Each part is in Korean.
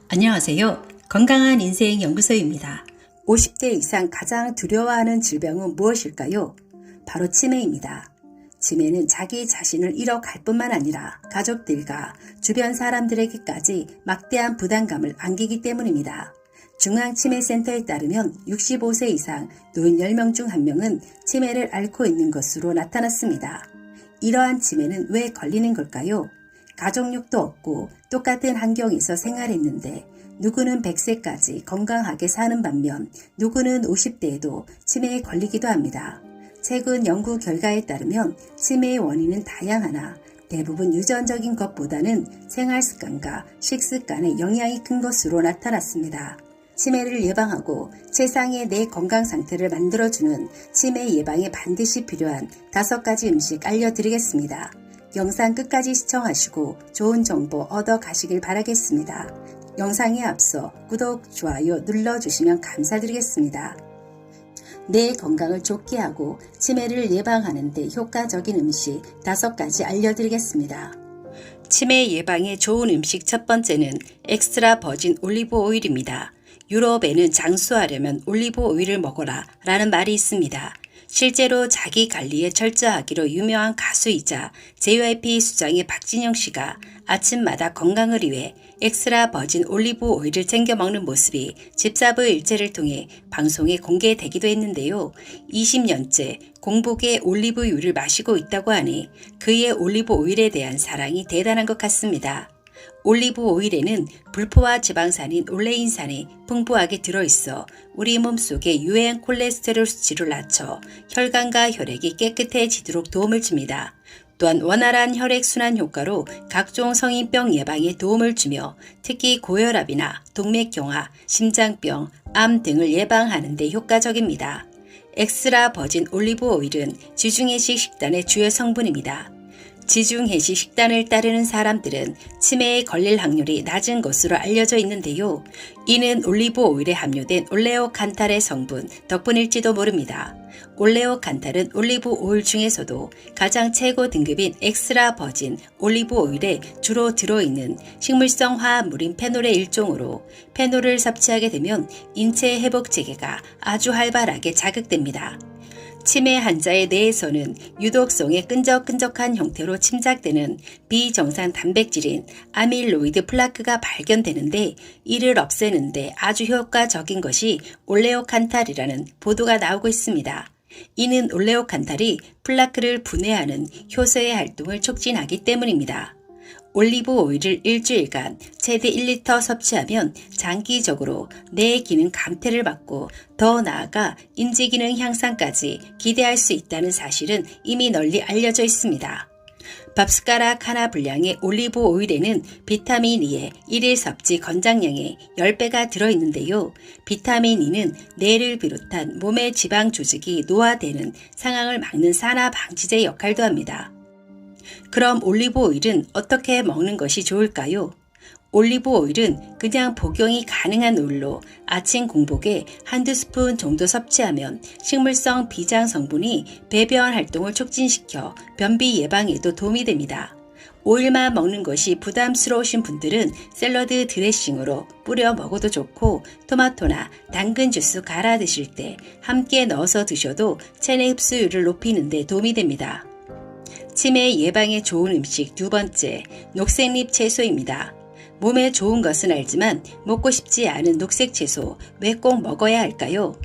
안녕하세요. 건강한 인생 연구소입니다. 50대 이상 가장 두려워하는 질병은 무엇일까요? 바로 치매입니다. 치매는 자기 자신을 잃어갈 뿐만 아니라 가족들과 주변 사람들에게까지 막대한 부담감을 안기기 때문입니다. 중앙치매센터에 따르면 65세 이상 노인 10명 중 1명은 치매를 앓고 있는 것으로 나타났습니다. 이러한 치매는 왜 걸리는 걸까요? 가족력도 없고 똑같은 환경에서 생활했는데 누구는 100세까지 건강하게 사는 반면 누구는 50대에도 치매에 걸리기도 합니다. 최근 연구 결과에 따르면 치매의 원인은 다양하나 대부분 유전적인 것보다는 생활습관과 식습관의 영향이 큰 것으로 나타났습니다. 치매를 예방하고 최상의 내 건강 상태를 만들어주는 치매 예방에 반드시 필요한 5가지 음식 알려드리겠습니다. 영상 끝까지 시청하시고 좋은 정보 얻어 가시길 바라겠습니다. 영상에 앞서 구독, 좋아요 눌러주시면 감사드리겠습니다. 내 건강을 좋게 하고 치매를 예방하는 데 효과적인 음식 5가지 알려드리겠습니다. 치매 예방에 좋은 음식 첫 번째는 엑스트라 버진 올리브 오일입니다. 유럽에는 장수하려면 올리브 오일을 먹어라 라는 말이 있습니다. 실제로 자기 관리에 철저하기로 유명한 가수이자 JYP 수장의 박진영 씨가 아침마다 건강을 위해 엑스트라 버진 올리브 오일을 챙겨 먹는 모습이 집사부 일제를 통해 방송에 공개되기도 했는데요. 20년째 공복에 올리브유를 마시고 있다고 하니 그의 올리브 오일에 대한 사랑이 대단한 것 같습니다. 올리브 오일에는 불포화 지방산인 올레인산이 풍부하게 들어있어 우리 몸속의 유해한 콜레스테롤 수치를 낮춰 혈관과 혈액이 깨끗해지도록 도움을 줍니다. 또한 원활한 혈액순환 효과로 각종 성인병 예방에 도움을 주며 특히 고혈압이나 동맥경화, 심장병, 암 등을 예방하는 데 효과적입니다. 엑스트라 버진 올리브 오일은 지중해식 식단의 주요 성분입니다. 지중해식 식단을 따르는 사람들은 치매에 걸릴 확률이 낮은 것으로 알려져 있는데요. 이는 올리브 오일에 함유된 올레오칸탈의 성분 덕분일지도 모릅니다. 올레오칸탈은 올리브 오일 중에서도 가장 최고 등급인 엑스트라 버진 올리브 오일에 주로 들어있는 식물성 화합물인 페놀의 일종으로 페놀을 섭취하게 되면 인체 회복 체계가 아주 활발하게 자극됩니다. 치매 환자의 뇌에서는 유독성의 끈적끈적한 형태로 침착되는 비정상 단백질인 아밀로이드 플라크가 발견되는데 이를 없애는데 아주 효과적인 것이 올레오칸탈이라는 보도가 나오고 있습니다. 이는 올레오칸탈이 플라크를 분해하는 효소의 활동을 촉진하기 때문입니다. 올리브 오일을 일주일간 최대 1리터 섭취하면 장기적으로 뇌 기능 감퇴를 막고 더 나아가 인지 기능 향상까지 기대할 수 있다는 사실은 이미 널리 알려져 있습니다. 밥숟가락 하나 분량의 올리브 오일에는 비타민 E의 1일 섭취 권장량의 10배가 들어있는데요. 비타민 E는 뇌를 비롯한 몸의 지방 조직이 노화되는 상황을 막는 산화 방지제 역할도 합니다. 그럼 올리브 오일은 어떻게 먹는 것이 좋을까요? 올리브 오일은 그냥 복용이 가능한 오일로 아침 공복에 한두 스푼 정도 섭취하면 식물성 비장 성분이 배변 활동을 촉진시켜 변비 예방에도 도움이 됩니다. 오일만 먹는 것이 부담스러우신 분들은 샐러드 드레싱으로 뿌려 먹어도 좋고 토마토나 당근 주스 갈아 드실 때 함께 넣어서 드셔도 체내 흡수율을 높이는 데 도움이 됩니다. 치매 예방에 좋은 음식 2번째, 녹색잎 채소입니다. 몸에 좋은 것은 알지만 먹고 싶지 않은 녹색 채소 왜 꼭 먹어야 할까요?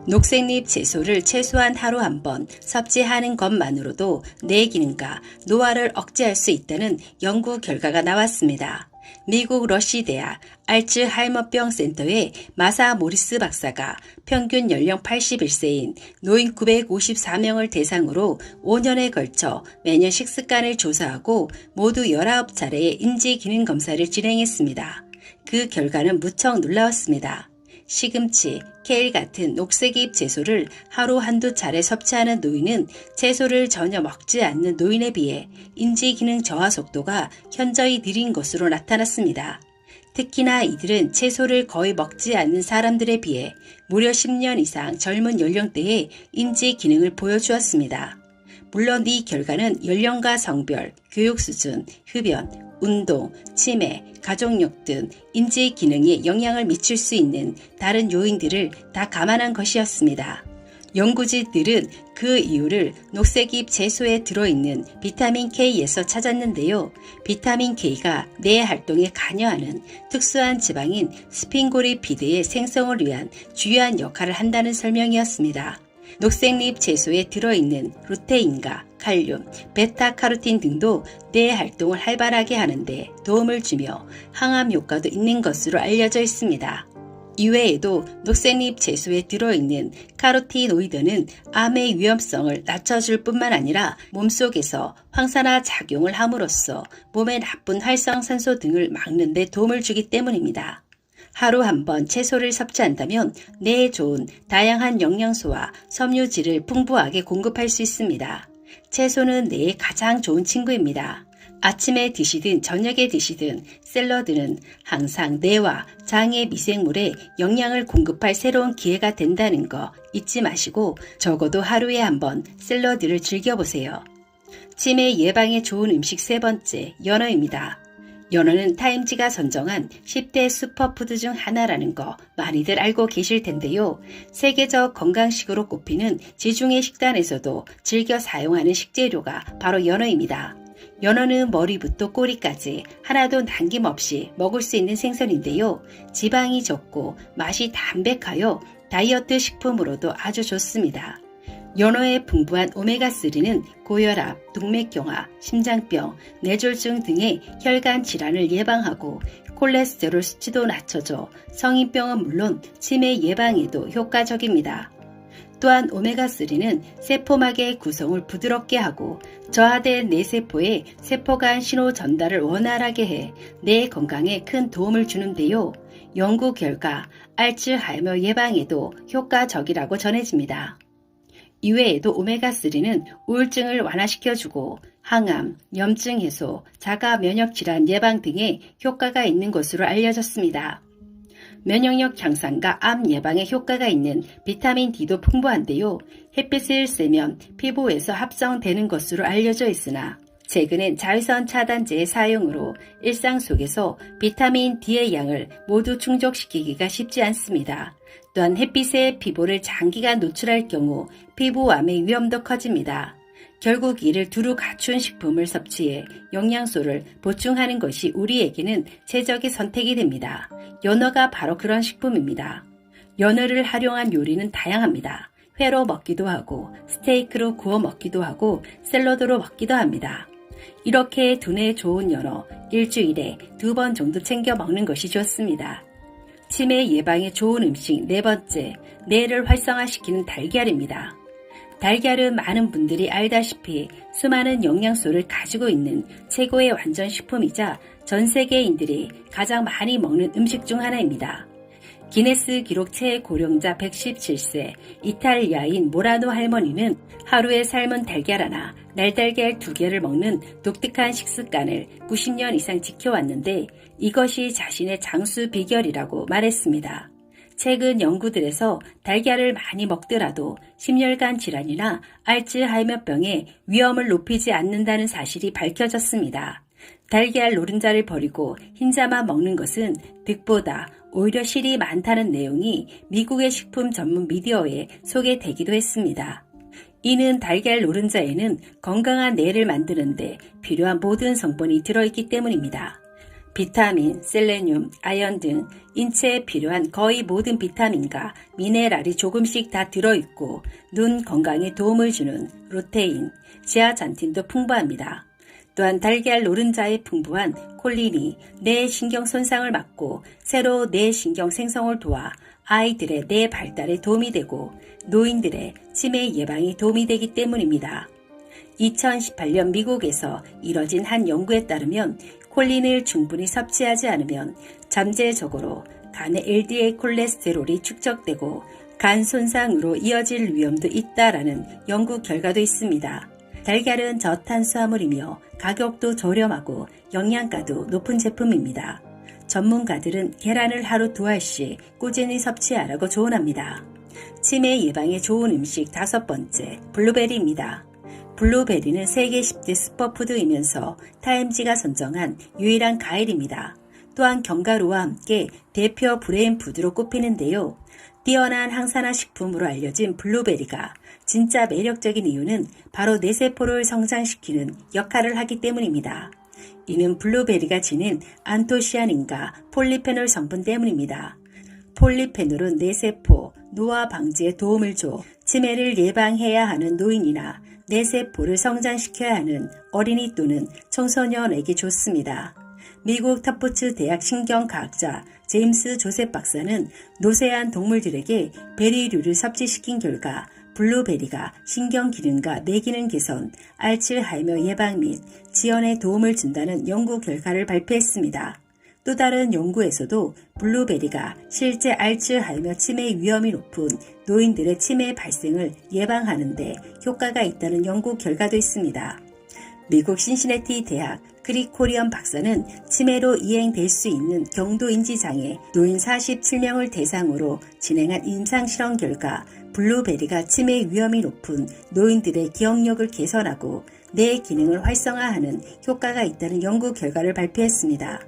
녹색잎 채소를 최소한 하루 한 번 섭취하는 것만으로도 뇌 기능과 노화를 억제할 수 있다는 연구 결과가 나왔습니다. 미국 러시대학 알츠하이머병 센터의 마사 모리스 박사가 평균 연령 81세인 노인 954명을 대상으로 5년에 걸쳐 매년 식습관을 조사하고 모두 19차례의 인지기능 검사를 진행했습니다. 그 결과는 무척 놀라웠습니다. 시금치, 케일 같은 녹색잎 채소를 하루 한두 차례 섭취하는 노인은 채소를 전혀 먹지 않는 노인에 비해 인지기능 저하 속도가 현저히 느린 것으로 나타났습니다. 특히나 이들은 채소를 거의 먹지 않는 사람들에 비해 무려 10년 이상 젊은 연령대의 인지기능을 보여주었습니다. 물론 이 결과는 연령과 성별, 교육 수준, 흡연, 운동, 치매, 가족력 등 인지 기능에 영향을 미칠 수 있는 다른 요인들을 다 감안한 것이었습니다. 연구진들은 그 이유를 녹색잎 채소에 들어있는 비타민 K에서 찾았는데요. 비타민 K가 뇌 활동에 관여하는 특수한 지방인 스핑고리피드의 생성을 위한 주요한 역할을 한다는 설명이었습니다. 녹색잎 채소에 들어있는 루테인과 칼륨, 베타카로틴 등도 뇌 활동을 활발하게 하는데 도움을 주며 항암 효과도 있는 것으로 알려져 있습니다. 이외에도 녹색잎 채소에 들어있는 카로티노이드는 암의 위험성을 낮춰줄 뿐만 아니라 몸속에서 황산화 작용을 함으로써 몸에 나쁜 활성산소 등을 막는 데 도움을 주기 때문입니다. 하루 한 번 채소를 섭취한다면 뇌에 좋은 다양한 영양소와 섬유질을 풍부하게 공급할 수 있습니다. 채소는 뇌에 가장 좋은 친구입니다. 아침에 드시든 저녁에 드시든 샐러드는 항상 뇌와 장의 미생물에 영양을 공급할 새로운 기회가 된다는 거 잊지 마시고 적어도 하루에 한 번 샐러드를 즐겨보세요. 치매 예방에 좋은 음식 세 번째, 연어입니다. 연어는 타임지가 선정한 10대 슈퍼푸드 중 하나라는 거 많이들 알고 계실 텐데요. 세계적 건강식으로 꼽히는 지중해 식단에서도 즐겨 사용하는 식재료가 바로 연어입니다. 연어는 머리부터 꼬리까지 하나도 남김없이 먹을 수 있는 생선인데요. 지방이 적고 맛이 담백하여 다이어트 식품으로도 아주 좋습니다. 연어의 풍부한 오메가3는 고혈압, 동맥경화, 심장병, 뇌졸중 등의 혈관 질환을 예방하고 콜레스테롤 수치도 낮춰줘 성인병은 물론 치매 예방에도 효과적입니다. 또한 오메가3는 세포막의 구성을 부드럽게 하고 저하된 뇌세포에 세포간 신호 전달을 원활하게 해 뇌 건강에 큰 도움을 주는데요. 연구 결과 알츠하이머 예방에도 효과적이라고 전해집니다. 이외에도 오메가3는 우울증을 완화시켜주고 항암, 염증 해소, 자가 면역 질환 예방 등의 효과가 있는 것으로 알려졌습니다. 면역력 향상과 암 예방에 효과가 있는 비타민 D도 풍부한데요. 햇빛을 쐬면 피부에서 합성되는 것으로 알려져 있으나 최근엔 자외선 차단제의 사용으로 일상 속에서 비타민 D의 양을 모두 충족시키기가 쉽지 않습니다. 또한 햇빛에 피부를 장기간 노출할 경우 피부암의 위험도 커집니다. 결국 이를 두루 갖춘 식품을 섭취해 영양소를 보충하는 것이 우리에게는 최적의 선택이 됩니다. 연어가 바로 그런 식품입니다. 연어를 활용한 요리는 다양합니다. 회로 먹기도 하고 스테이크로 구워 먹기도 하고 샐러드로 먹기도 합니다. 이렇게 두뇌에 좋은 연어 일주일에 2번 정도 챙겨 먹는 것이 좋습니다. 치매 예방에 좋은 음식 네 번째, 뇌를 활성화시키는 달걀입니다. 달걀은 많은 분들이 알다시피 수많은 영양소를 가지고 있는 최고의 완전식품이자 전 세계인들이 가장 많이 먹는 음식 중 하나입니다. 기네스 기록 최고령자 117세 이탈리아인 모라노 할머니는 하루에 삶은 달걀 하나, 날달걀 2개를 먹는 독특한 식습관을 90년 이상 지켜왔는데 이것이 자신의 장수 비결이라고 말했습니다. 최근 연구들에서 달걀을 많이 먹더라도 심혈관 질환이나 알츠하이머병의 위험을 높이지 않는다는 사실이 밝혀졌습니다. 달걀 노른자를 버리고 흰자만 먹는 것은 득보다 오히려 실이 많다는 내용이 미국의 식품 전문 미디어에 소개되기도 했습니다. 이는 달걀 노른자에는 건강한 뇌를 만드는 데 필요한 모든 성분이 들어있기 때문입니다. 비타민, 셀레늄, 아연 등 인체에 필요한 거의 모든 비타민과 미네랄이 조금씩 다 들어있고 눈 건강에 도움을 주는 루테인, 지아잔틴도 풍부합니다. 또한 달걀 노른자에 풍부한 콜린이 뇌 신경 손상을 막고 새로 뇌 신경 생성을 도와 아이들의 뇌 발달에 도움이 되고 노인들의 치매 예방에 도움이 되기 때문입니다. 2018년 미국에서 이뤄진 한 연구에 따르면 콜린을 충분히 섭취하지 않으면 잠재적으로 간의 LDL 콜레스테롤이 축적되고 간 손상으로 이어질 위험도 있다라는 연구 결과도 있습니다. 달걀은 저탄수화물이며 가격도 저렴하고 영양가도 높은 제품입니다. 전문가들은 계란을 하루 2알씩 꾸준히 섭취하라고 조언합니다. 치매 예방에 좋은 음식 5번째, 블루베리입니다. 블루베리는 세계 10대 슈퍼푸드이면서 타임지가 선정한 유일한 과일입니다. 또한 견과류와 함께 대표 브레인푸드로 꼽히는데요. 뛰어난 항산화 식품으로 알려진 블루베리가 진짜 매력적인 이유는 바로 뇌세포를 성장시키는 역할을 하기 때문입니다. 이는 블루베리가 지닌 안토시아닌과 폴리페놀 성분 때문입니다. 폴리페놀은 뇌세포 노화 방지에 도움을 줘 치매를 예방해야 하는 노인이나 뇌세포를 성장시켜야 하는 어린이 또는 청소년에게 좋습니다. 미국 터프츠 대학 신경과학자 제임스 조셉 박사는 노쇠한 동물들에게 베리류를 섭취시킨 결과 블루베리가 신경기능과 뇌기능 개선, 알츠하이머 예방 및 지연에 도움을 준다는 연구 결과를 발표했습니다. 또 다른 연구에서도 블루베리가 실제 알츠하이머 치매 위험이 높은 노인들의 치매 발생을 예방하는 데 효과가 있다는 연구 결과도 있습니다. 미국 신시내티 대학 크리코리언 박사는 치매로 이행될 수 있는 경도인지장애 노인 47명을 대상으로 진행한 임상실험 결과 블루베리가 치매 위험이 높은 노인들의 기억력을 개선하고 뇌 기능을 활성화하는 효과가 있다는 연구 결과를 발표했습니다.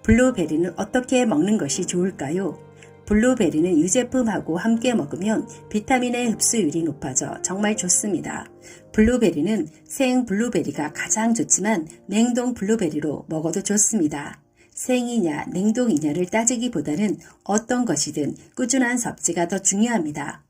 블루베리는 어떻게 먹는 것이 좋을까요? 블루베리는 유제품하고 함께 먹으면 비타민의 흡수율이 높아져 정말 좋습니다. 블루베리는 생 블루베리가 가장 좋지만 냉동 블루베리로 먹어도 좋습니다. 생이냐 냉동이냐를 따지기보다는 어떤 것이든 꾸준한 섭취가 더 중요합니다.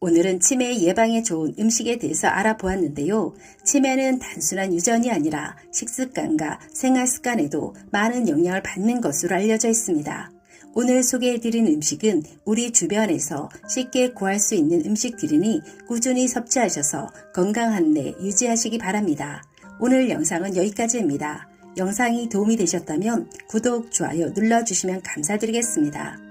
오늘은 치매 예방에 좋은 음식에 대해서 알아보았는데요. 치매는 단순한 유전이 아니라 식습관과 생활습관에도 많은 영향을 받는 것으로 알려져 있습니다. 오늘 소개해드린 음식은 우리 주변에서 쉽게 구할 수 있는 음식들이니 꾸준히 섭취하셔서 건강한 뇌 유지하시기 바랍니다. 오늘 영상은 여기까지입니다. 영상이 도움이 되셨다면 구독, 좋아요 눌러주시면 감사드리겠습니다.